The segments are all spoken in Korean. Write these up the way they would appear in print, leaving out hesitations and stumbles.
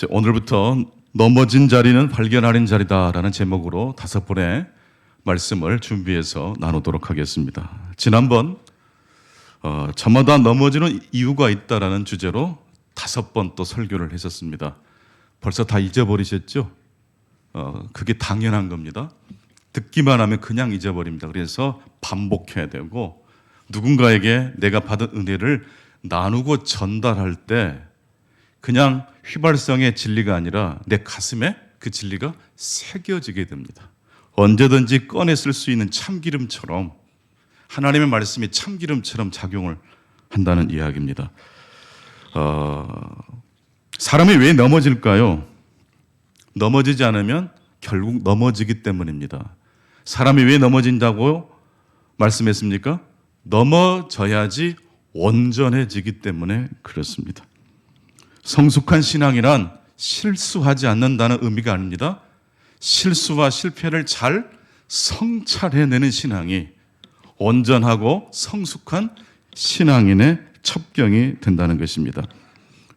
오늘부터 넘어진 자리는 발견하는 자리다라는 제목으로 5번의 말씀을 준비해서 나누도록 하겠습니다. 지난번 저마다 넘어지는 이유가 있다라는 주제로 5번 또 설교를 했었습니다. 벌써 다 잊어버리셨죠? 그게 당연한 겁니다. 듣기만 하면 그냥 잊어버립니다. 그래서 반복해야 되고 누군가에게 내가 받은 은혜를 나누고 전달할 때 그냥 휘발성의 진리가 아니라 내 가슴에 그 진리가 새겨지게 됩니다. 언제든지 꺼내 쓸 수 있는 참기름처럼 하나님의 말씀이 참기름처럼 작용을 한다는 이야기입니다. 사람이 왜 넘어질까요? 넘어지지 않으면 결국 넘어지기 때문입니다. 사람이 왜 넘어진다고 말씀했습니까? 넘어져야지 온전해지기 때문에 그렇습니다. 성숙한 신앙이란 실수하지 않는다는 의미가 아닙니다. 실수와 실패를 잘 성찰해내는 신앙이 온전하고 성숙한 신앙인의 첩경이 된다는 것입니다.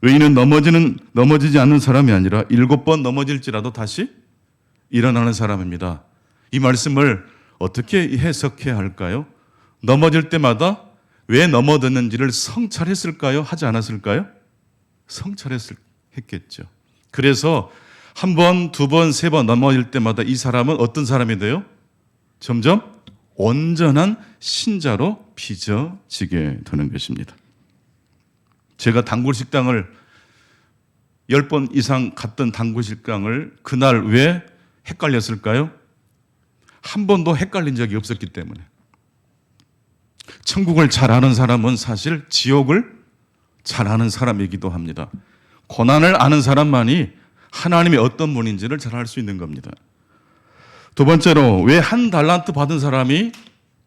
의인은 넘어지지 않는 사람이 아니라 7번 넘어질지라도 다시 일어나는 사람입니다. 이 말씀을 어떻게 해석해야 할까요? 넘어질 때마다 왜 넘어졌는지를 성찰했을까요? 하지 않았을까요? 성찰했겠죠. 그래서 1번, 2번, 3번 넘어질 때마다 이 사람은 어떤 사람이 돼요? 점점 온전한 신자로 빚어지게 되는 것입니다. 제가 단골 식당을 10번 이상 갔던 단골 식당을 그날 왜 헷갈렸을까요? 한 번도 헷갈린 적이 없었기 때문에. 천국을 잘 아는 사람은 사실 지옥을 잘 아는 사람이기도 합니다. 고난을 아는 사람만이 하나님이 어떤 분인지를 잘 알 수 있는 겁니다. 두 번째로 왜 1달란트 받은 사람이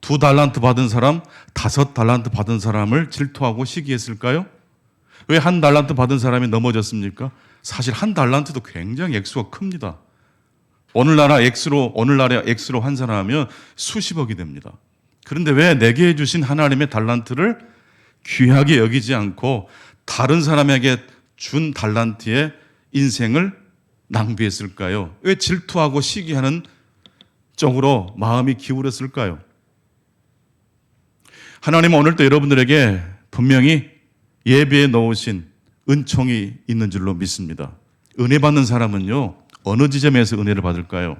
2달란트 받은 사람, 5달란트 받은 사람을 질투하고 시기했을까요? 왜 1달란트 받은 사람이 넘어졌습니까? 사실 1달란트도 굉장히 액수가 큽니다. 오늘날의 액수로 환산하면 수십억이 됩니다. 그런데 왜 내게 주신 하나님의 달란트를 귀하게 여기지 않고 다른 사람에게 준 달란트의 인생을 낭비했을까요? 왜 질투하고 시기하는 쪽으로 마음이 기울었을까요? 하나님은 오늘도 여러분들에게 분명히 예배에 넣으신 은총이 있는 줄로 믿습니다. 은혜 받는 사람은요, 어느 지점에서 은혜를 받을까요?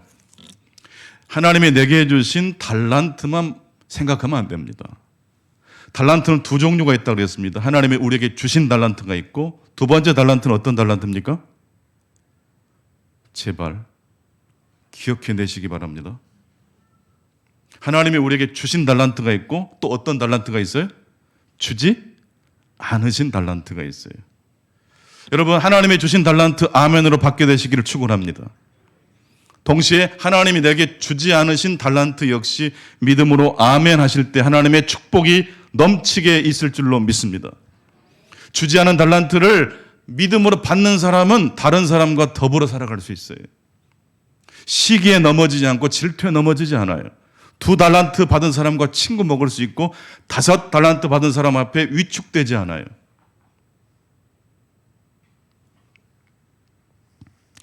하나님이 내게 주신 달란트만 생각하면 안 됩니다. 달란트는 2 종류가 있다고 그랬습니다. 하나님이 우리에게 주신 달란트가 있고, 두 번째 달란트는 어떤 달란트입니까? 제발 기억해내시기 바랍니다. 하나님이 우리에게 주신 달란트가 있고 또 어떤 달란트가 있어요? 주지 않으신 달란트가 있어요. 여러분, 하나님이 주신 달란트 아멘으로 받게 되시기를 축원합니다. 동시에 하나님이 내게 주지 않으신 달란트 역시 믿음으로 아멘 하실 때 하나님의 축복이 넘치게 있을 줄로 믿습니다. 주지 않은 달란트를 믿음으로 받는 사람은 다른 사람과 더불어 살아갈 수 있어요. 시기에 넘어지지 않고 질투에 넘어지지 않아요. 2달란트 받은 사람과 친구 먹을 수 있고 5달란트 받은 사람 앞에 위축되지 않아요.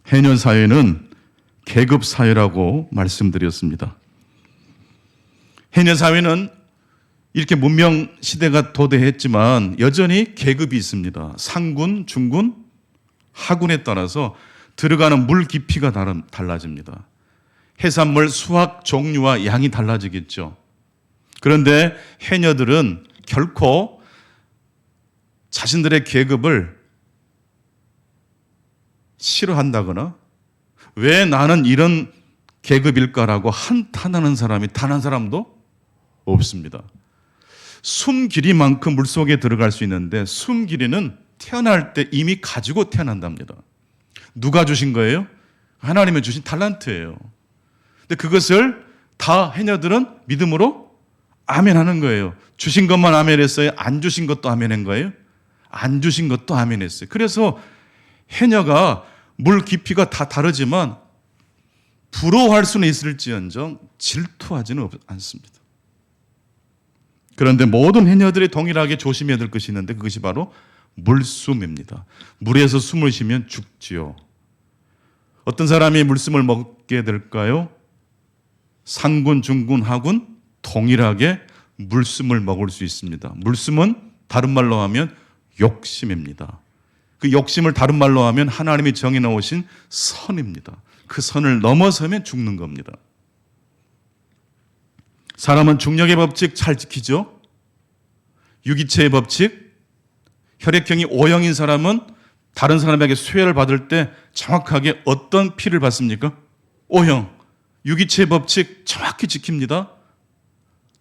해년 사회는 계급 사회라고 말씀드렸습니다. 해년 사회는 이렇게 문명 시대가 도래했지만 여전히 계급이 있습니다. 상군, 중군, 하군에 따라서 들어가는 물 깊이가 달라집니다. 해산물 수확 종류와 양이 달라지겠죠. 그런데 해녀들은 결코 자신들의 계급을 싫어한다거나 왜 나는 이런 계급일까라고 한탄하는 사람이 단 한 사람도 없습니다. 숨 길이만큼 물속에 들어갈 수 있는데 숨 길이는 태어날 때 이미 가지고 태어난답니다. 누가 주신 거예요? 하나님이 주신 달란트예요. 근데 그것을 다 해녀들은 믿음으로 아멘하는 거예요. 주신 것만 아멘했어요? 안 주신 것도 아멘한 거예요? 안 주신 것도 아멘했어요. 그래서 해녀가 물 깊이가 다 다르지만 부러워할 수는 있을지언정 질투하지는 않습니다. 그런데 모든 해녀들이 동일하게 조심해야 될 것이 있는데 그것이 바로 물숨입니다. 물에서 숨을 쉬면 죽지요. 어떤 사람이 물숨을 먹게 될까요? 상군, 중군, 하군 동일하게 물숨을 먹을 수 있습니다. 물숨은 다른 말로 하면 욕심입니다. 그 욕심을 다른 말로 하면 하나님이 정해 놓으신 선입니다. 그 선을 넘어서면 죽는 겁니다. 사람은 중력의 법칙 잘 지키죠? 유기체의 법칙, 혈액형이 O형인 사람은 다른 사람에게 수혈을 받을 때 정확하게 어떤 피를 받습니까? O형. 유기체의 법칙 정확히 지킵니다.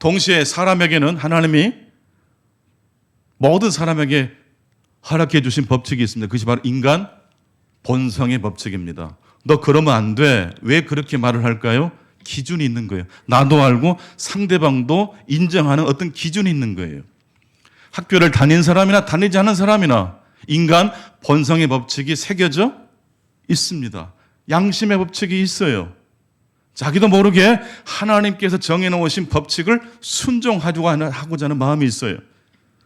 동시에 사람에게는 하나님이 모든 사람에게 허락해 주신 법칙이 있습니다. 그것이 바로 인간 본성의 법칙입니다. 너 그러면 안 돼. 왜 그렇게 말을 할까요? 기준이 있는 거예요. 나도 알고 상대방도 인정하는 어떤 기준이 있는 거예요. 학교를 다닌 사람이나 다니지 않은 사람이나 인간 본성의 법칙이 새겨져 있습니다. 양심의 법칙이 있어요. 자기도 모르게 하나님께서 정해놓으신 법칙을 순종하고자 하는 마음이 있어요.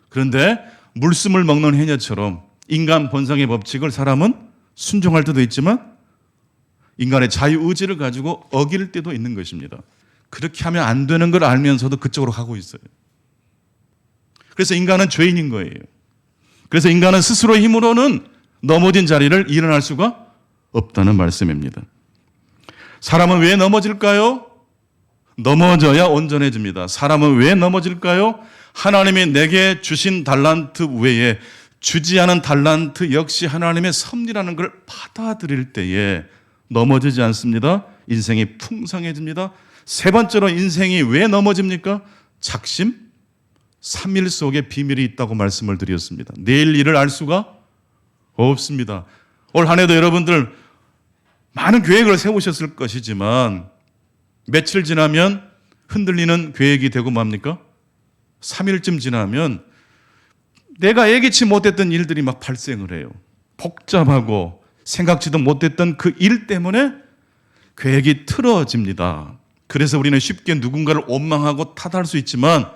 그런데 물숨을 먹는 해녀처럼 인간 본성의 법칙을 사람은 순종할 때도 있지만 인간의 자유의지를 가지고 어길 때도 있는 것입니다. 그렇게 하면 안 되는 걸 알면서도 그쪽으로 가고 있어요. 그래서 인간은 죄인인 거예요. 그래서 인간은 스스로의 힘으로는 넘어진 자리를 일어날 수가 없다는 말씀입니다. 사람은 왜 넘어질까요? 넘어져야 온전해집니다. 사람은 왜 넘어질까요? 하나님이 내게 주신 달란트 외에 주지 않은 달란트 역시 하나님의 섭리라는 걸 받아들일 때에 넘어지지 않습니다. 인생이 풍성해집니다. 세 번째로 인생이 왜 넘어집니까? 작심, 3일 속에 비밀이 있다고 말씀을 드렸습니다. 내일 일을 알 수가 없습니다. 올 한 해도 여러분들 많은 계획을 세우셨을 것이지만 며칠 지나면 흔들리는 계획이 되고 맙니까? 3일쯤 지나면 내가 예기치 못했던 일들이 막 발생을 해요. 복잡하고 생각지도 못했던 그 일 때문에 계획이 틀어집니다. 그래서 우리는 쉽게 누군가를 원망하고 탓할 수 있지만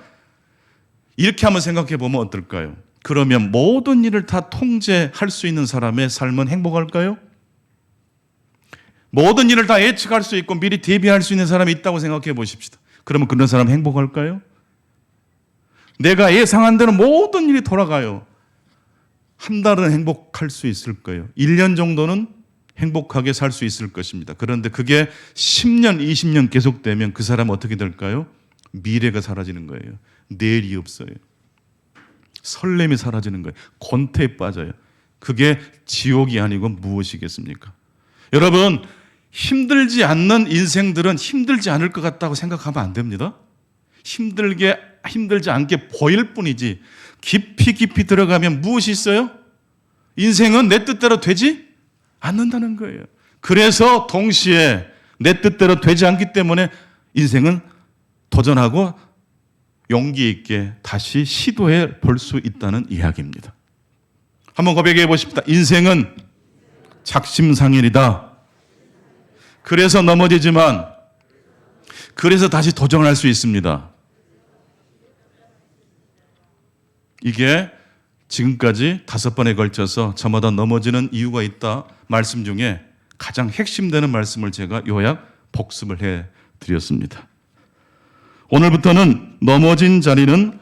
이렇게 한번 생각해 보면 어떨까요? 그러면 모든 일을 다 통제할 수 있는 사람의 삶은 행복할까요? 모든 일을 다 예측할 수 있고 미리 대비할 수 있는 사람이 있다고 생각해 보십시다. 그러면 그런 사람 행복할까요? 내가 예상한 대로 모든 일이 돌아가요. 한 달은 행복할 수 있을 거예요. 1년 정도는 행복하게 살 수 있을 것입니다. 그런데 그게 10년, 20년 계속되면 그 사람은 어떻게 될까요? 미래가 사라지는 거예요. 내일이 없어요. 설렘이 사라지는 거예요. 권태에 빠져요. 그게 지옥이 아니고 무엇이겠습니까? 여러분, 힘들지 않는 인생들은 힘들지 않을 것 같다고 생각하면 안 됩니다. 힘들지 않게 보일 뿐이지 깊이 들어가면 무엇이 있어요? 인생은 내 뜻대로 되지 않는다는 거예요. 그래서 동시에 내 뜻대로 되지 않기 때문에 인생은 도전하고 용기 있게 다시 시도해 볼 수 있다는 이야기입니다. 한번 고백해 보십시다. 인생은 작심삼일이다. 그래서 넘어지지만 그래서 다시 도전할 수 있습니다. 이게 지금까지 5번에 걸쳐서 저마다 넘어지는 이유가 있다 말씀 중에 가장 핵심되는 말씀을 제가 요약 복습을 해드렸습니다. 오늘부터는 넘어진 자리는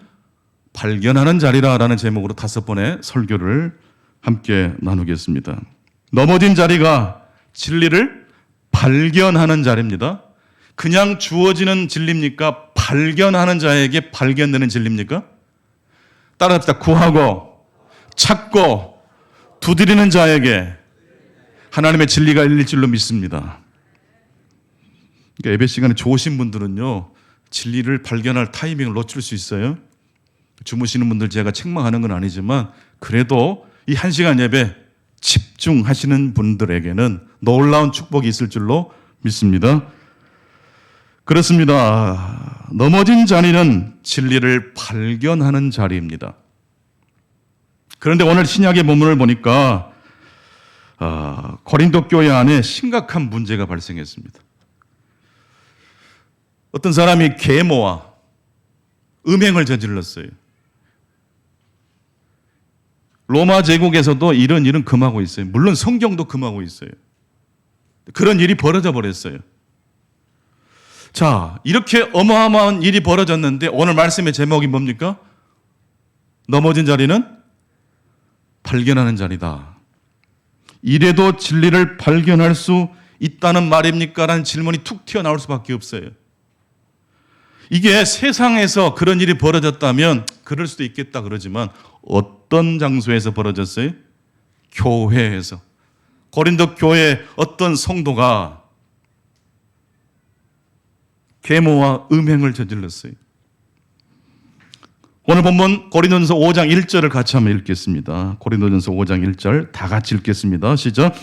발견하는 자리라는 제목으로 5번의 설교를 함께 나누겠습니다. 넘어진 자리가 진리를 발견하는 자리입니다. 그냥 주어지는 진리입니까? 발견하는 자에게 발견되는 진리입니까? 따라합시다. 구하고 찾고 두드리는 자에게 하나님의 진리가 열릴 줄로 믿습니다. 그러니까 예배 시간에 좋으신 분들은요, 진리를 발견할 타이밍을 놓칠 수 있어요. 주무시는 분들 제가 책망하는 건 아니지만 그래도 이 1시간 예배 집중하시는 분들에게는 놀라운 축복이 있을 줄로 믿습니다. 그렇습니다. 넘어진 자리는 진리를 발견하는 자리입니다. 그런데 오늘 신약의 본문을 보니까 고린도 교회 안에 심각한 문제가 발생했습니다. 어떤 사람이 계모와 음행을 저질렀어요. 로마 제국에서도 이런 일은 금하고 있어요. 물론 성경도 금하고 있어요. 그런 일이 벌어져 버렸어요. 자, 이렇게 어마어마한 일이 벌어졌는데 오늘 말씀의 제목이 뭡니까? 넘어진 자리는 발견하는 자리다. 이래도 진리를 발견할 수 있다는 말입니까? 라는 질문이 툭 튀어나올 수밖에 없어요. 이게 세상에서 그런 일이 벌어졌다면 그럴 수도 있겠다 그러지만 어떤 장소에서 벌어졌어요? 교회에서. 고린도 교회 어떤 성도가 계모와 음행을 저질렀어요. 오늘 본문 고린도전서 5장 1절을 같이 한번 읽겠습니다. 고린도전서 5장 1절 다 같이 읽겠습니다. 시작.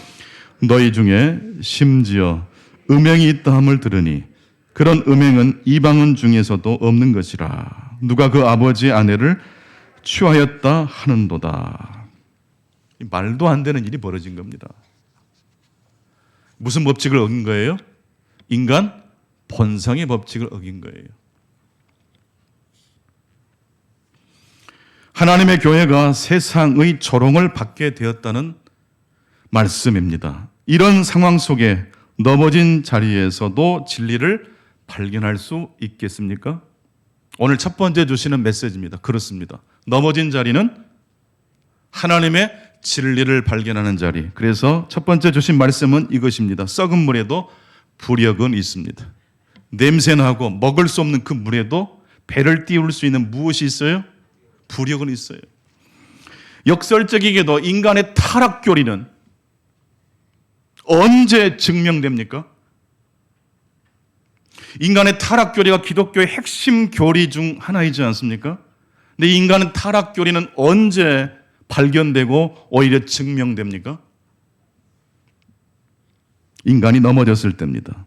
너희 중에 심지어 음행이 있다 함을 들으니 그런 음행은 이방인 중에서도 없는 것이라. 누가 그 아버지의 아내를 취하였다 하는도다. 말도 안 되는 일이 벌어진 겁니다. 무슨 법칙을 어긴 거예요? 인간 본성의 법칙을 어긴 거예요. 하나님의 교회가 세상의 조롱을 받게 되었다는 말씀입니다. 이런 상황 속에 넘어진 자리에서도 진리를 발견할 수 있겠습니까? 오늘 첫 번째 주시는 메시지입니다. 그렇습니다. 넘어진 자리는 하나님의 진리를 발견하는 자리. 그래서 첫 번째 주신 말씀은 이것입니다. 썩은 물에도 부력은 있습니다. 냄새나고 먹을 수 없는 그 물에도 배를 띄울 수 있는 무엇이 있어요? 부력은 있어요. 역설적이게도 인간의 타락 교리는 언제 증명됩니까? 인간의 타락 교리가 기독교의 핵심 교리 중 하나이지 않습니까? 근데 인간의 타락 교리는 언제 발견되고 오히려 증명됩니까? 인간이 넘어졌을 때입니다.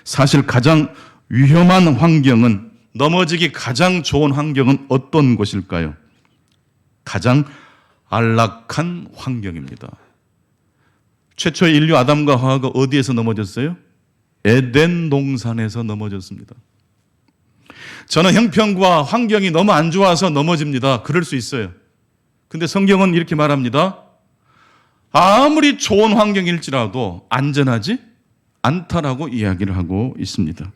사실 가장 위험한 환경은, 넘어지기 가장 좋은 환경은 어떤 곳일까요? 가장 안락한 환경입니다. 최초의 인류 아담과 하와가 어디에서 넘어졌어요? 에덴 동산에서 넘어졌습니다. 저는 형편과 환경이 너무 안 좋아서 넘어집니다. 그럴 수 있어요. 근데 성경은 이렇게 말합니다. 아무리 좋은 환경일지라도 안전하지 않다라고 이야기를 하고 있습니다.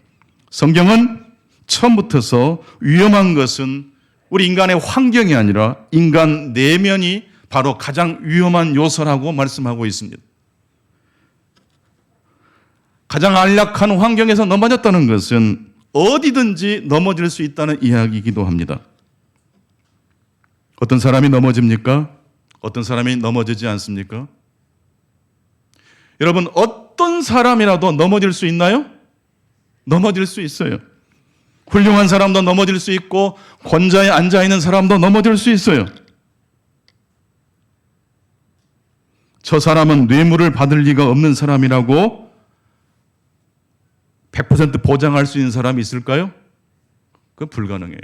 성경은 처음부터서 위험한 것은 우리 인간의 환경이 아니라 인간 내면이 바로 가장 위험한 요소라고 말씀하고 있습니다. 가장 안락한 환경에서 넘어졌다는 것은 어디든지 넘어질 수 있다는 이야기이기도 합니다. 어떤 사람이 넘어집니까? 어떤 사람이 넘어지지 않습니까? 여러분, 어떤 사람이라도 넘어질 수 있나요? 넘어질 수 있어요. 훌륭한 사람도 넘어질 수 있고 권좌에 앉아있는 사람도 넘어질 수 있어요. 저 사람은 뇌물을 받을 리가 없는 사람이라고 100% 보장할 수 있는 사람이 있을까요? 그건 불가능해요.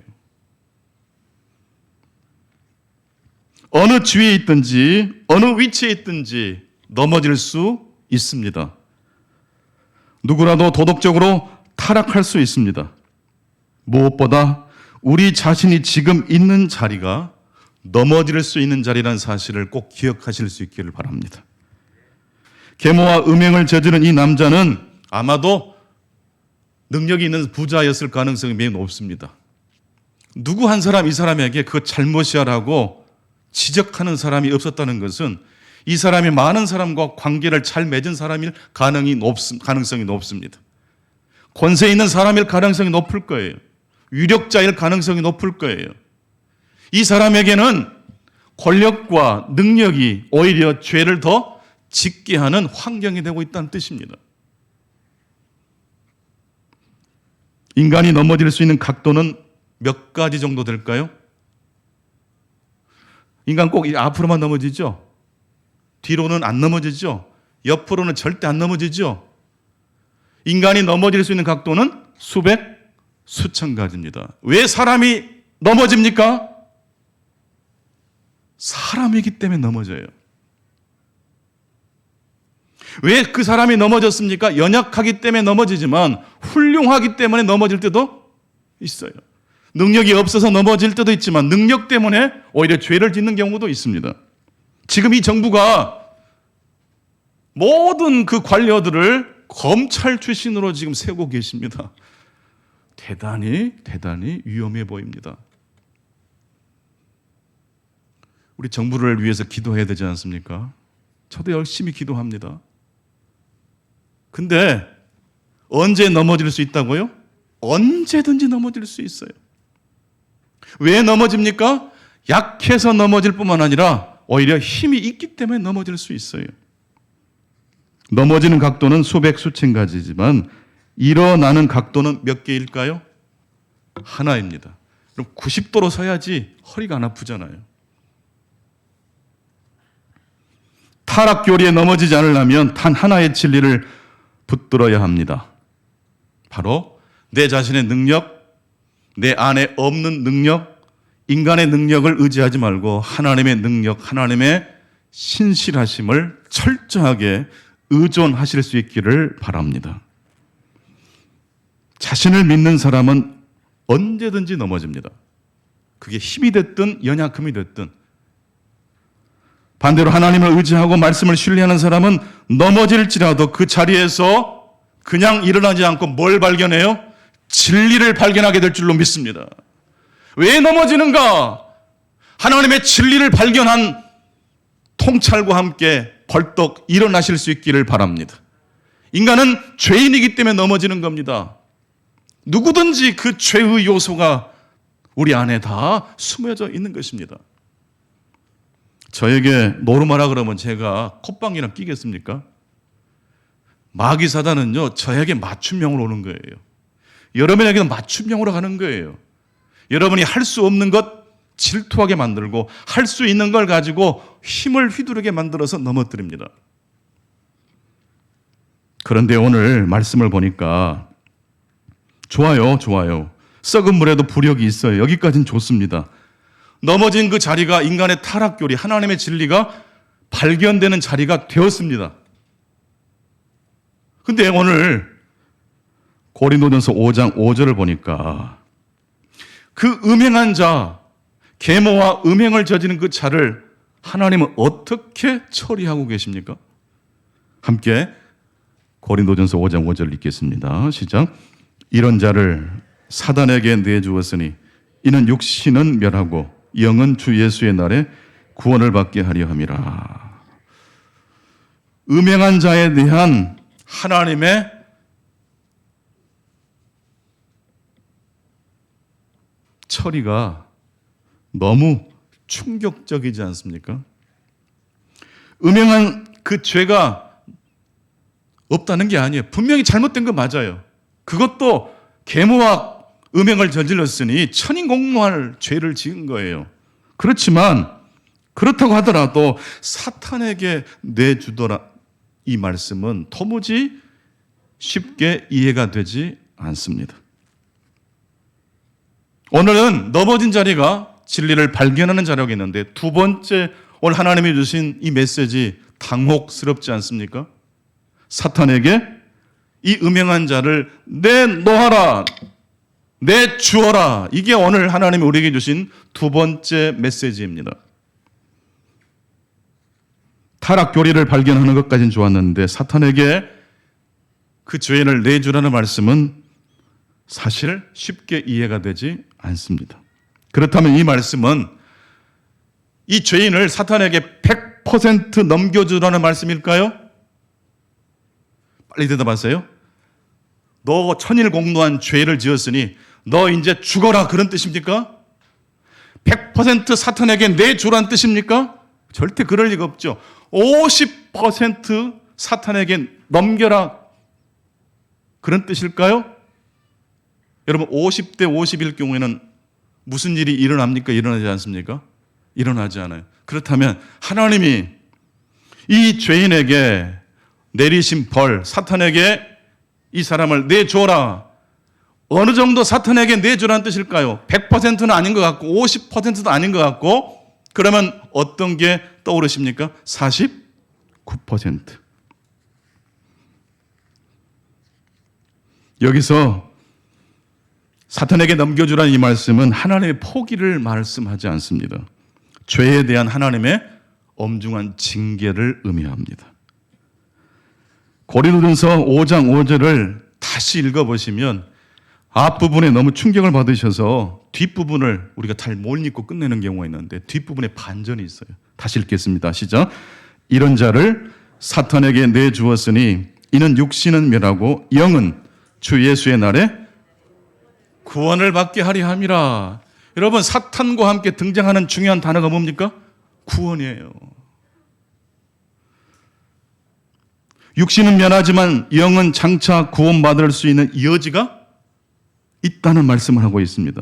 어느 지위에 있든지 어느 위치에 있든지 넘어질 수 있습니다. 누구라도 도덕적으로 타락할 수 있습니다. 무엇보다 우리 자신이 지금 있는 자리가 넘어질 수 있는 자리라는 사실을 꼭 기억하실 수 있기를 바랍니다. 계모와 음행을 저지른 이 남자는 아마도 능력이 있는 부자였을 가능성이 매우 높습니다. 누구 한 사람 이 사람에게 그거 잘못이야라고 지적하는 사람이 없었다는 것은 이 사람이 많은 사람과 관계를 잘 맺은 사람일 가능성이 높습니다. 권세 있는 사람일 가능성이 높을 거예요. 위력자일 가능성이 높을 거예요. 이 사람에게는 권력과 능력이 오히려 죄를 더 짓게 하는 환경이 되고 있다는 뜻입니다. 인간이 넘어질 수 있는 각도는 몇 가지 정도 될까요? 인간 꼭 앞으로만 넘어지죠? 뒤로는 안 넘어지죠? 옆으로는 절대 안 넘어지죠? 인간이 넘어질 수 있는 각도는 수백, 수천 가지입니다. 왜 사람이 넘어집니까? 사람이기 때문에 넘어져요. 왜 그 사람이 넘어졌습니까? 연약하기 때문에 넘어지지만 훌륭하기 때문에 넘어질 때도 있어요. 능력이 없어서 넘어질 때도 있지만 능력 때문에 오히려 죄를 짓는 경우도 있습니다. 지금 이 정부가 모든 그 관료들을 검찰 출신으로 지금 세우고 계십니다. 대단히 위험해 보입니다. 우리 정부를 위해서 기도해야 되지 않습니까? 저도 열심히 기도합니다. 근데 언제 넘어질 수 있다고요? 언제든지 넘어질 수 있어요. 왜 넘어집니까? 약해서 넘어질 뿐만 아니라 오히려 힘이 있기 때문에 넘어질 수 있어요. 넘어지는 각도는 수백 수천 가지지만 일어나는 각도는 몇 개일까요? 하나입니다. 그럼 90도로 서야지 허리가 안 아프잖아요. 타락교리에 넘어지지 않으려면 단 하나의 진리를 붙들어야 합니다. 바로 내 자신의 능력, 내 안에 없는 능력, 인간의 능력을 의지하지 말고 하나님의 능력, 하나님의 신실하심을 철저하게 의존하실 수 있기를 바랍니다. 자신을 믿는 사람은 언제든지 넘어집니다. 그게 힘이 됐든 연약함이 됐든. 반대로 하나님을 의지하고 말씀을 신뢰하는 사람은 넘어질지라도 그 자리에서 그냥 일어나지 않고 뭘 발견해요? 진리를 발견하게 될 줄로 믿습니다. 왜 넘어지는가? 하나님의 진리를 발견한 통찰과 함께 벌떡 일어나실 수 있기를 바랍니다. 인간은 죄인이기 때문에 넘어지는 겁니다. 누구든지 그 죄의 요소가 우리 안에 다 숨어져 있는 것입니다. 저에게 노름하라 그러면 제가 콧방귀나 끼겠습니까? 마귀 사단은요, 저에게 맞춤형으로 오는 거예요. 여러분에게는 맞춤형으로 가는 거예요. 여러분이 할 수 없는 것 질투하게 만들고 할 수 있는 걸 가지고 힘을 휘두르게 만들어서 넘어뜨립니다. 그런데 오늘 말씀을 보니까 좋아요. 썩은 물에도 부력이 있어요. 여기까지는 좋습니다. 넘어진 그 자리가 인간의 타락교리, 하나님의 진리가 발견되는 자리가 되었습니다. 근데 오늘 고린도전서 5장 5절을 보니까 그 음행한 자, 계모와 음행을 저지른 그 자를 하나님은 어떻게 처리하고 계십니까? 함께 고린도전서 5장 5절 읽겠습니다. 시작. 이런 자를 사단에게 내주었으니 이는 육신은 멸하고 영은 주 예수의 날에 구원을 받게 하려 함이라. 음행한 자에 대한 하나님의 처리가 너무 충격적이지 않습니까? 음행한 그 죄가 없다는 게 아니에요. 분명히 잘못된 거 맞아요. 그것도 계모와 음행을 저질렀으니 천인공노할 죄를 지은 거예요. 그렇지만 그렇다고 하더라도 사탄에게 내주더라 이 말씀은 도무지 쉽게 이해가 되지 않습니다. 오늘은 넘어진 자리가 진리를 발견하는 자리가 있는데 두 번째 오늘 하나님이 주신 이 메시지 당혹스럽지 않습니까? 사탄에게 이 음행한 자를 내놓아라, 내주어라. 이게 오늘 하나님이 우리에게 주신 두 번째 메시지입니다. 타락 교리를 발견하는 것까지는 좋았는데 사탄에게 그 죄인을 내주라는 말씀은 사실 쉽게 이해가 되지 않습니다. 그렇다면 이 말씀은 이 죄인을 사탄에게 100% 넘겨주라는 말씀일까요? 빨리 대답하세요. 너 천일공노한 죄를 지었으니 너 이제 죽어라 그런 뜻입니까? 100% 사탄에게 내주란 뜻입니까? 절대 그럴 리가 없죠. 50% 사탄에게 넘겨라 그런 뜻일까요? 여러분 50대 50일 경우에는 무슨 일이 일어납니까? 일어나지 않습니까? 일어나지 않아요. 그렇다면 하나님이 이 죄인에게 내리신 벌, 사탄에게 이 사람을 내줘라. 어느 정도 사탄에게 내주라는 뜻일까요? 100%는 아닌 것 같고 50%도 아닌 것 같고 그러면 어떤 게 떠오르십니까? 49%. 여기서 사탄에게 넘겨주라는 이 말씀은 하나님의 포기를 말씀하지 않습니다. 죄에 대한 하나님의 엄중한 징계를 의미합니다. 고린도전서 5장 5절을 다시 읽어보시면 앞부분에 너무 충격을 받으셔서 뒷부분을 우리가 잘 못 읽고 끝내는 경우가 있는데 뒷부분에 반전이 있어요. 다시 읽겠습니다. 시작. 이런 자를 사탄에게 내주었으니 이는 육신은 멸하고 영은 주 예수의 날에 구원을 받게 하려 함이라. 여러분, 사탄과 함께 등장하는 중요한 단어가 뭡니까? 구원이에요. 육신은 멸하지만 영은 장차 구원받을 수 있는 여지가 있다는 말씀을 하고 있습니다.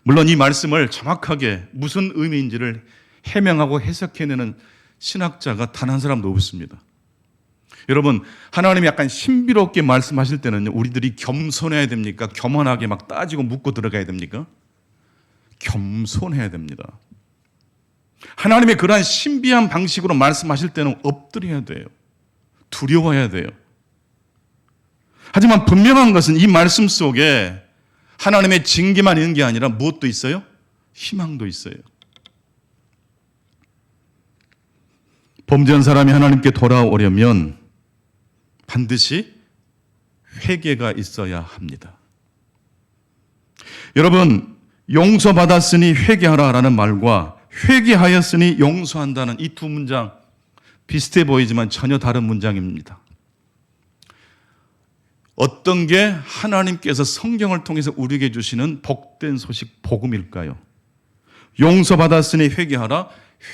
물론 이 말씀을 정확하게 무슨 의미인지를 해명하고 해석해내는 신학자가 단 한 사람도 없습니다. 여러분, 하나님이 약간 신비롭게 말씀하실 때는 우리들이 겸손해야 됩니까? 겸손하게 막 따지고 묻고 들어가야 됩니까? 겸손해야 됩니다. 하나님의 그러한 신비한 방식으로 말씀하실 때는 엎드려야 돼요. 두려워해야 돼요. 하지만 분명한 것은 이 말씀 속에 하나님의 징계만 있는 게 아니라 무엇도 있어요? 희망도 있어요. 범죄한 사람이 하나님께 돌아오려면 반드시 회개가 있어야 합니다. 여러분, 용서받았으니 회개하라라는 말과 회개하였으니 용서한다는 이 두 문장 비슷해 보이지만 전혀 다른 문장입니다. 어떤 게 하나님께서 성경을 통해서 우리에게 주시는 복된 소식 복음일까요? 용서받았으니 회개하라,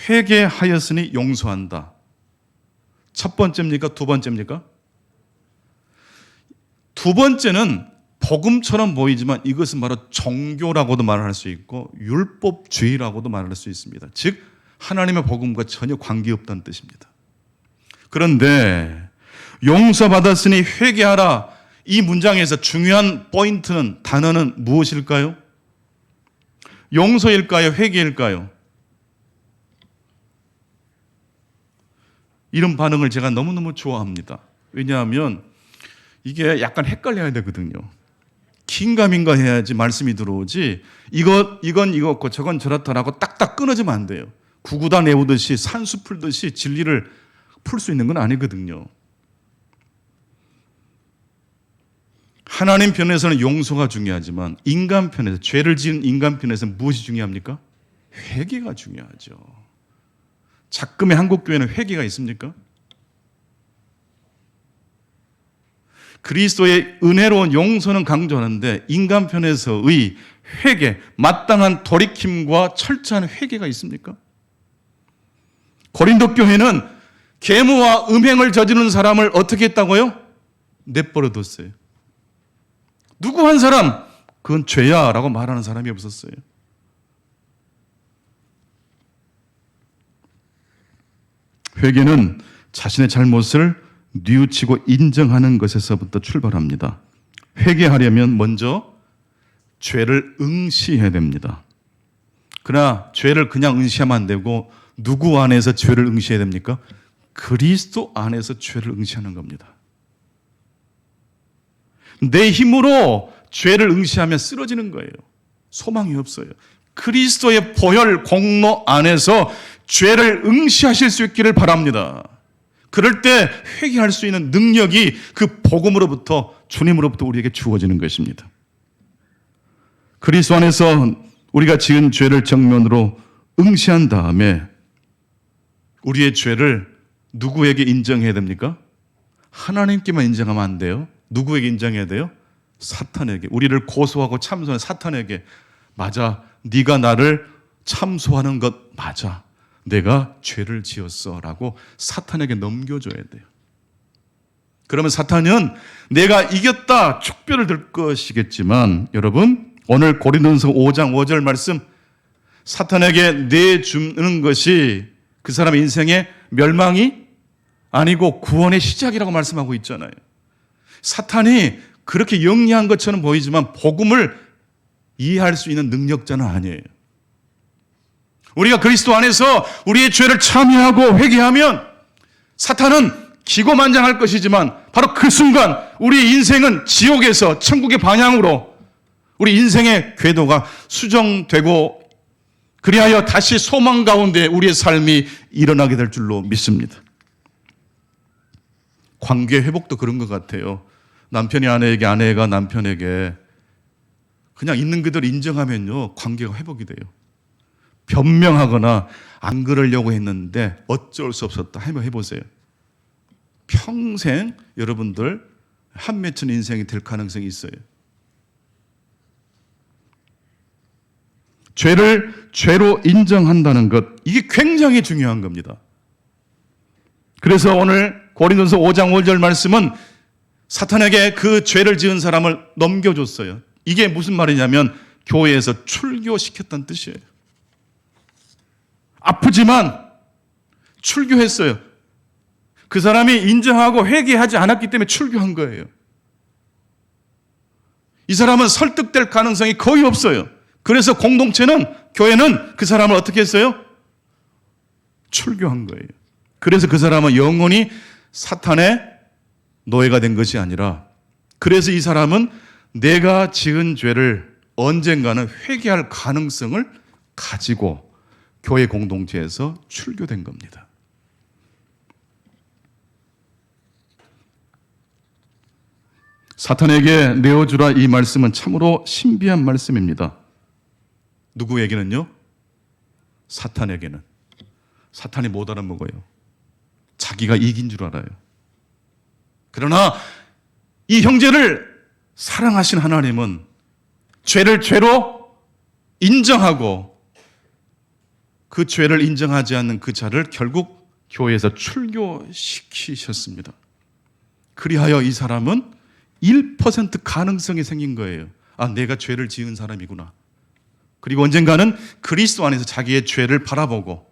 회개하였으니 용서한다. 첫 번째입니까? 두 번째입니까? 두 번째는 복음처럼 보이지만 이것은 바로 종교라고도 말할 수 있고 율법주의라고도 말할 수 있습니다. 즉 하나님의 복음과 전혀 관계없다는 뜻입니다. 그런데 용서받았으니 회개하라, 이 문장에서 중요한 포인트는, 단어는 무엇일까요? 용서일까요? 회개일까요? 이런 반응을 제가 너무너무 좋아합니다. 왜냐하면 이게 약간 헷갈려야 되거든요. 긴가민가 해야지 말씀이 들어오지, 이건 이거고 저건 저렇다라고 딱딱 끊어지면 안 돼요. 구구단 외우듯이 산수 풀듯이 진리를 풀 수 있는 건 아니거든요. 하나님 편에서는 용서가 중요하지만 인간 편에서, 죄를 지은 인간 편에서는 무엇이 중요합니까? 회개가 중요하죠. 작금의 한국교회는 회개가 있습니까? 그리스도의 은혜로운 용서는 강조하는데 인간 편에서의 회개, 마땅한 돌이킴과 철저한 회개가 있습니까? 고린도 교회는 계무와 음행을 저지른 사람을 어떻게 했다고요? 내버려 뒀어요. 누구 한 사람, 그건 죄야 라고 말하는 사람이 없었어요. 회개는 자신의 잘못을 뉘우치고 인정하는 것에서부터 출발합니다. 회개하려면 먼저 죄를 응시해야 됩니다. 그러나 죄를 그냥 응시하면 안 되고 누구 안에서 죄를 응시해야 됩니까? 그리스도 안에서 죄를 응시하는 겁니다. 내 힘으로 죄를 응시하면 쓰러지는 거예요. 소망이 없어요. 그리스도의 보혈 공로 안에서 죄를 응시하실 수 있기를 바랍니다. 그럴 때 회개할 수 있는 능력이 그 복음으로부터, 주님으로부터 우리에게 주어지는 것입니다. 그리스도 안에서 우리가 지은 죄를 정면으로 응시한 다음에 우리의 죄를 누구에게 인정해야 됩니까? 하나님께만 인정하면 안 돼요. 누구에게 인정해야 돼요? 사탄에게. 우리를 고소하고 참소하는 사탄에게, 맞아, 네가 나를 참소하는 것 맞아, 내가 죄를 지었어 라고 사탄에게 넘겨줘야 돼요. 그러면 사탄은 내가 이겼다 촉별을 들 것이겠지만, 여러분, 오늘 고린도전서 5장 5절 말씀, 사탄에게 내주는 것이 그 사람의 인생의 멸망이 아니고 구원의 시작이라고 말씀하고 있잖아요. 사탄이 그렇게 영리한 것처럼 보이지만 복음을 이해할 수 있는 능력자는 아니에요. 우리가 그리스도 안에서 우리의 죄를 참여하고 회개하면 사탄은 기고만장할 것이지만 바로 그 순간 우리 인생은 지옥에서 천국의 방향으로 우리 인생의 궤도가 수정되고 그리하여 다시 소망 가운데 우리의 삶이 일어나게 될 줄로 믿습니다. 관계 회복도 그런 것 같아요. 남편이 아내에게, 아내가 남편에게 그냥 있는 그대로 인정하면요, 관계가 회복이 돼요. 변명하거나 안 그러려고 했는데 어쩔 수 없었다 하면 해보세요. 평생 여러분들 한 맺힌 인생이 될 가능성이 있어요. 죄를 죄로 인정한다는 것, 이게 굉장히 중요한 겁니다. 그래서 오늘 고린도서 5장 5절 말씀은 사탄에게 그 죄를 지은 사람을 넘겨줬어요. 이게 무슨 말이냐면 교회에서 출교시켰다는 뜻이에요. 아프지만 출교했어요. 그 사람이 인정하고 회개하지 않았기 때문에 출교한 거예요. 이 사람은 설득될 가능성이 거의 없어요. 그래서 공동체는, 교회는 그 사람을 어떻게 했어요? 출교한 거예요. 그래서 그 사람은 영원히 사탄의 노예가 된 것이 아니라, 그래서 이 사람은 내가 지은 죄를 언젠가는 회개할 가능성을 가지고 교회 공동체에서 출교된 겁니다. 사탄에게 내어주라, 이 말씀은 참으로 신비한 말씀입니다. 누구에게는요? 사탄에게는. 사탄이 못 알아먹어요. 자기가 이긴 줄 알아요. 그러나 이 형제를 사랑하신 하나님은 죄를 죄로 인정하고 그 죄를 인정하지 않는 그 자를 결국 교회에서 출교시키셨습니다. 그리하여 이 사람은 1% 가능성이 생긴 거예요. 아, 내가 죄를 지은 사람이구나. 그리고 언젠가는 그리스도 안에서 자기의 죄를 바라보고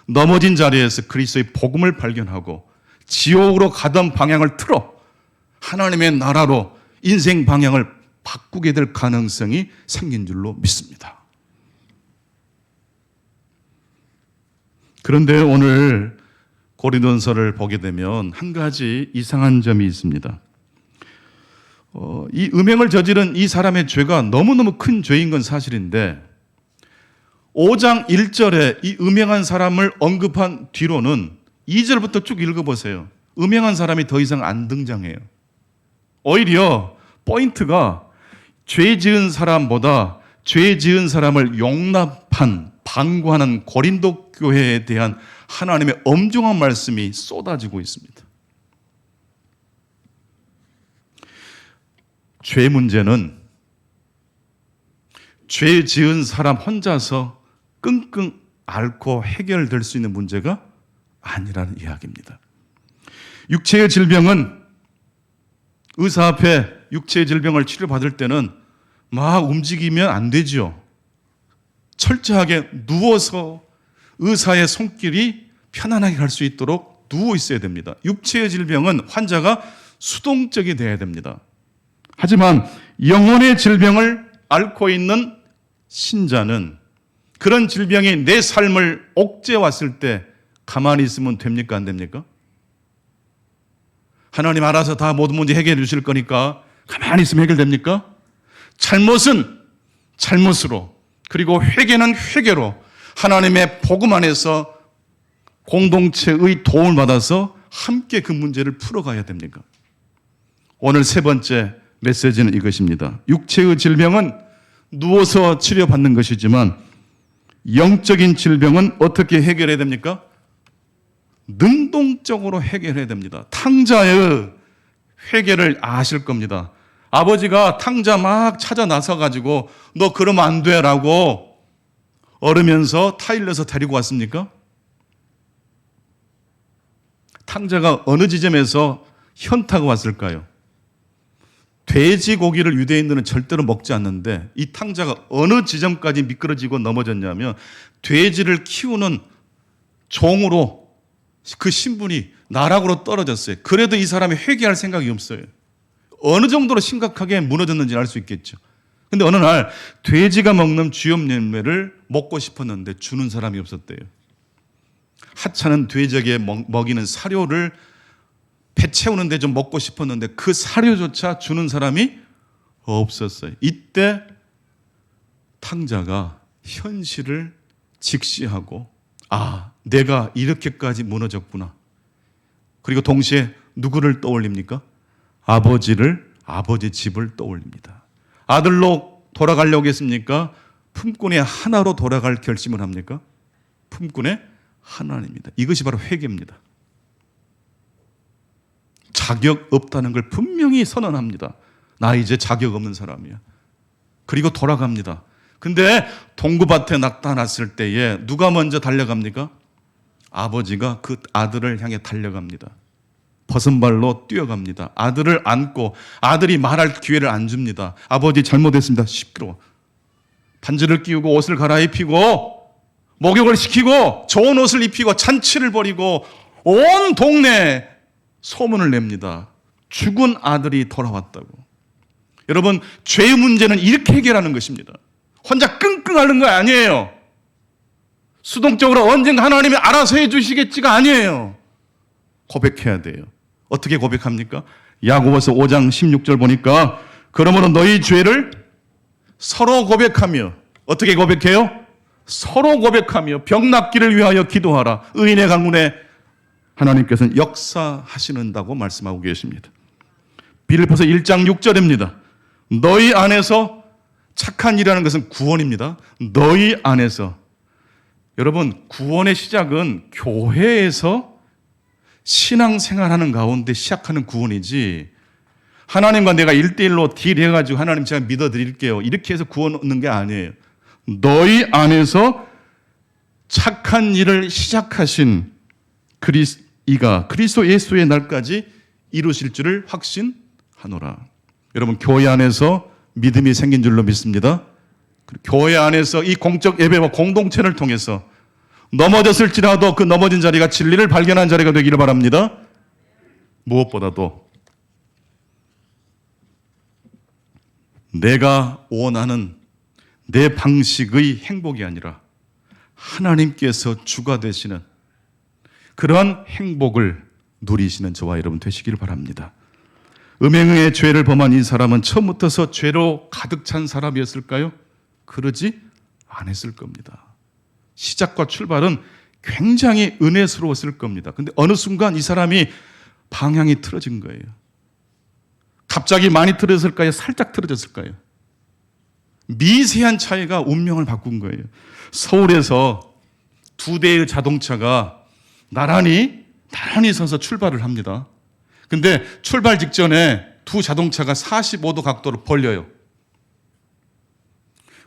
넘어진 자리에서 그리스도의 복음을 발견하고 지옥으로 가던 방향을 틀어 하나님의 나라로 인생 방향을 바꾸게 될 가능성이 생긴 줄로 믿습니다. 그런데 오늘 고린도전서를 보게 되면 한 가지 이상한 점이 있습니다. 이 음행을 저지른 이 사람의 죄가 너무너무 큰 죄인 건 사실인데 5장 1절에 이 음행한 사람을 언급한 뒤로는 2절부터 쭉 읽어보세요. 음행한 사람이 더 이상 안 등장해요. 오히려 포인트가 죄 지은 사람보다 죄 지은 사람을 용납한, 방구하는 고린도 교회에 대한 하나님의 엄중한 말씀이 쏟아지고 있습니다. 죄 문제는 죄 지은 사람 혼자서 끙끙 앓고 해결될 수 있는 문제가 아니라는 이야기입니다. 육체의 질병은 의사 앞에 육체의 질병을 치료받을 때는 막 움직이면 안 되죠. 철저하게 누워서 의사의 손길이 편안하게 갈 수 있도록 누워 있어야 됩니다. 육체의 질병은 환자가 수동적이 돼야 됩니다. 하지만 영혼의 질병을 앓고 있는 신자는 그런 질병이 내 삶을 옥죄 왔을 때 가만히 있으면 됩니까? 안 됩니까? 하나님 알아서 다 모든 문제 해결해 주실 거니까 가만히 있으면 해결됩니까? 잘못은 잘못으로, 그리고 회개는 회개로 하나님의 복음 안에서 공동체의 도움을 받아서 함께 그 문제를 풀어가야 됩니까? 오늘 세 번째 메시지는 이것입니다. 육체의 질병은 누워서 치료받는 것이지만 영적인 질병은 어떻게 해결해야 됩니까? 능동적으로 해결해야 됩니다. 탕자의 회개를 아실 겁니다. 아버지가 탕자 막 찾아 나서가지고 너 그러면 안 돼 라고 얼으면서 타일러서 데리고 왔습니까? 탕자가 어느 지점에서 현타가 왔을까요? 돼지고기를 유대인들은 절대로 먹지 않는데 이 탕자가 어느 지점까지 미끄러지고 넘어졌냐면 돼지를 키우는 종으로 그 신분이 나락으로 떨어졌어요. 그래도 이 사람이 회개할 생각이 없어요. 어느 정도로 심각하게 무너졌는지 알 수 있겠죠. 근데 어느 날 돼지가 먹는 쥐염 열매를 먹고 싶었는데 주는 사람이 없었대요. 하찮은 돼지에게 먹이는 사료를 배 채우는데 좀 먹고 싶었는데 그 사료조차 주는 사람이 없었어요. 이때 탕자가 현실을 직시하고 내가 이렇게까지 무너졌구나. 그리고 동시에 누구를 떠올립니까? 아버지 집을 떠올립니다. 아들로 돌아가려고 했습니까? 품꾼의 하나로 돌아갈 결심을 합니까? 품꾼의 하나입니다. 이것이 바로 회개입니다. 자격 없다는 걸 분명히 선언합니다. 나 이제 자격 없는 사람이야. 그리고 돌아갑니다. 근데 동구밭에 나타났을 때에 누가 먼저 달려갑니까? 아버지가 그 아들을 향해 달려갑니다. 벗은발로 뛰어갑니다. 아들을 안고 아들이 말할 기회를 안 줍니다. 아버지 잘못했습니다. 시끄러워. 반지를 끼우고 옷을 갈아입히고 목욕을 시키고 좋은 옷을 입히고 잔치를 벌이고 온 동네에 소문을 냅니다. 죽은 아들이 돌아왔다고. 여러분, 죄의 문제는 이렇게 해결하는 것입니다. 혼자 끙끙 앓는 거 아니에요. 수동적으로 언젠가 하나님이 알아서 해주시겠지가 아니에요. 고백해야 돼요. 어떻게 고백합니까? 야고보서 5장 16절 보니까 그러므로 너희 죄를 서로 고백하며 어떻게 고백해요? 서로 고백하며 병 낫기를 위하여 기도하라. 의인의 강군에 하나님께서는 역사하시는다고 말씀하고 계십니다. 빌립보서 1장 6절입니다. 너희 안에서 착한 일이라는 것은 구원입니다. 너희 안에서. 여러분, 구원의 시작은 교회에서 신앙생활하는 가운데 시작하는 구원이지, 하나님과 내가 1대1로 딜해가지고 하나님 제가 믿어드릴게요, 이렇게 해서 구원 얻는 게 아니에요. 너희 안에서 착한 일을 시작하신 이가 그리스도 예수의 날까지 이루실 줄을 확신하노라. 여러분, 교회 안에서 믿음이 생긴 줄로 믿습니다. 교회 안에서 이 공적 예배와 공동체를 통해서 넘어졌을지라도 그 넘어진 자리가 진리를 발견한 자리가 되기를 바랍니다. 무엇보다도 내가 원하는 내 방식의 행복이 아니라 하나님께서 주가 되시는 그러한 행복을 누리시는 저와 여러분 되시기를 바랍니다. 음행의 죄를 범한 이 사람은 처음부터 죄로 가득 찬 사람이었을까요? 그러지 않았을 겁니다. 시작과 출발은 굉장히 은혜스러웠을 겁니다. 근데 어느 순간 이 사람이 방향이 틀어진 거예요. 갑자기 많이 틀어졌을까요? 살짝 틀어졌을까요? 미세한 차이가 운명을 바꾼 거예요. 서울에서 2대의 자동차가 나란히 서서 출발을 합니다. 근데 출발 직전에 두 자동차가 45도 각도로 벌려요.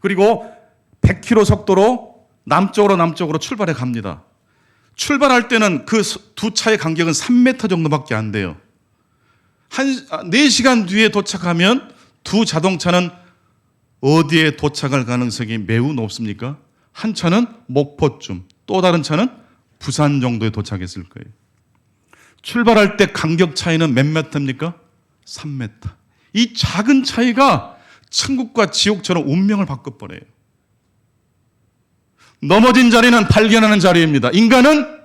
그리고 100km 속도로 남쪽으로 출발해 갑니다. 출발할 때는 그 두 차의 간격은 3m 정도밖에 안 돼요. 4시간 뒤에 도착하면 두 자동차는 어디에 도착할 가능성이 매우 높습니까? 한 차는 목포쯤, 또 다른 차는 부산 정도에 도착했을 거예요. 출발할 때 간격 차이는 몇 미터입니까? 3m. 이 작은 차이가 천국과 지옥처럼 운명을 바꿔버려요. 넘어진 자리는 발견하는 자리입니다. 인간은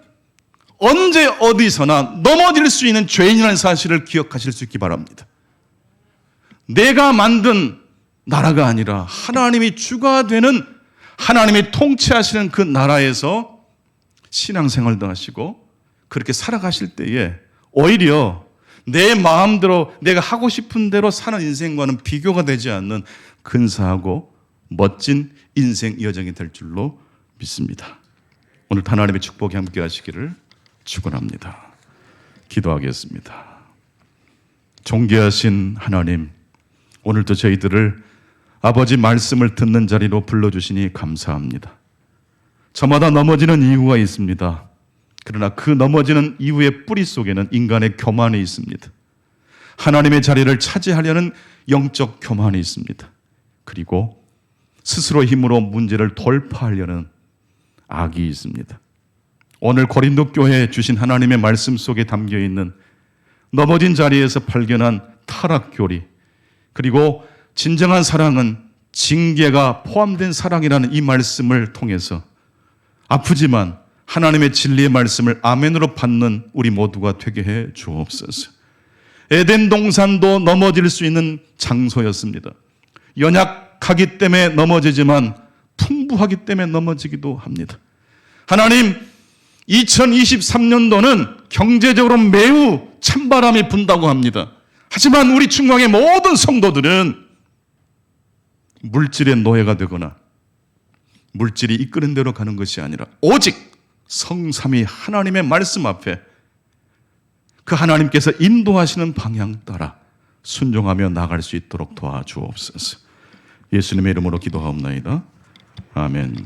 언제 어디서나 넘어질 수 있는 죄인이라는 사실을 기억하실 수 있기 바랍니다. 내가 만든 나라가 아니라 하나님이 주가 되는, 하나님이 통치하시는 그 나라에서 신앙생활도 하시고 그렇게 살아가실 때에 오히려 내 마음대로 내가 하고 싶은 대로 사는 인생과는 비교가 되지 않는 근사하고 멋진 인생 여정이 될 줄로 믿습니다. 오늘 하나님의 축복이 함께 하시기를 축원합니다. 기도하겠습니다. 존귀하신 하나님, 오늘도 저희들을 아버지 말씀을 듣는 자리로 불러주시니 감사합니다. 저마다 넘어지는 이유가 있습니다. 그러나 그 넘어지는 이유의 뿌리 속에는 인간의 교만이 있습니다. 하나님의 자리를 차지하려는 영적 교만이 있습니다. 그리고 스스로 힘으로 문제를 돌파하려는 악이 있습니다. 오늘 고린도 교회에 주신 하나님의 말씀 속에 담겨있는 넘어진 자리에서 발견한 타락교리, 그리고 진정한 사랑은 징계가 포함된 사랑이라는 이 말씀을 통해서 아프지만 하나님의 진리의 말씀을 아멘으로 받는 우리 모두가 되게 해 주옵소서. 에덴 동산도 넘어질 수 있는 장소였습니다. 연약하기 때문에 넘어지지만 풍부하기 때문에 넘어지기도 합니다. 하나님, 2023년도는 경제적으로 매우 찬바람이 분다고 합니다. 하지만 우리 중앙의 모든 성도들은 물질의 노예가 되거나 물질이 이끄는 대로 가는 것이 아니라 오직 성삼위 하나님의 말씀 앞에 그 하나님께서 인도하시는 방향 따라 순종하며 나갈 수 있도록 도와주옵소서. 예수님의 이름으로 기도하옵나이다. 아멘.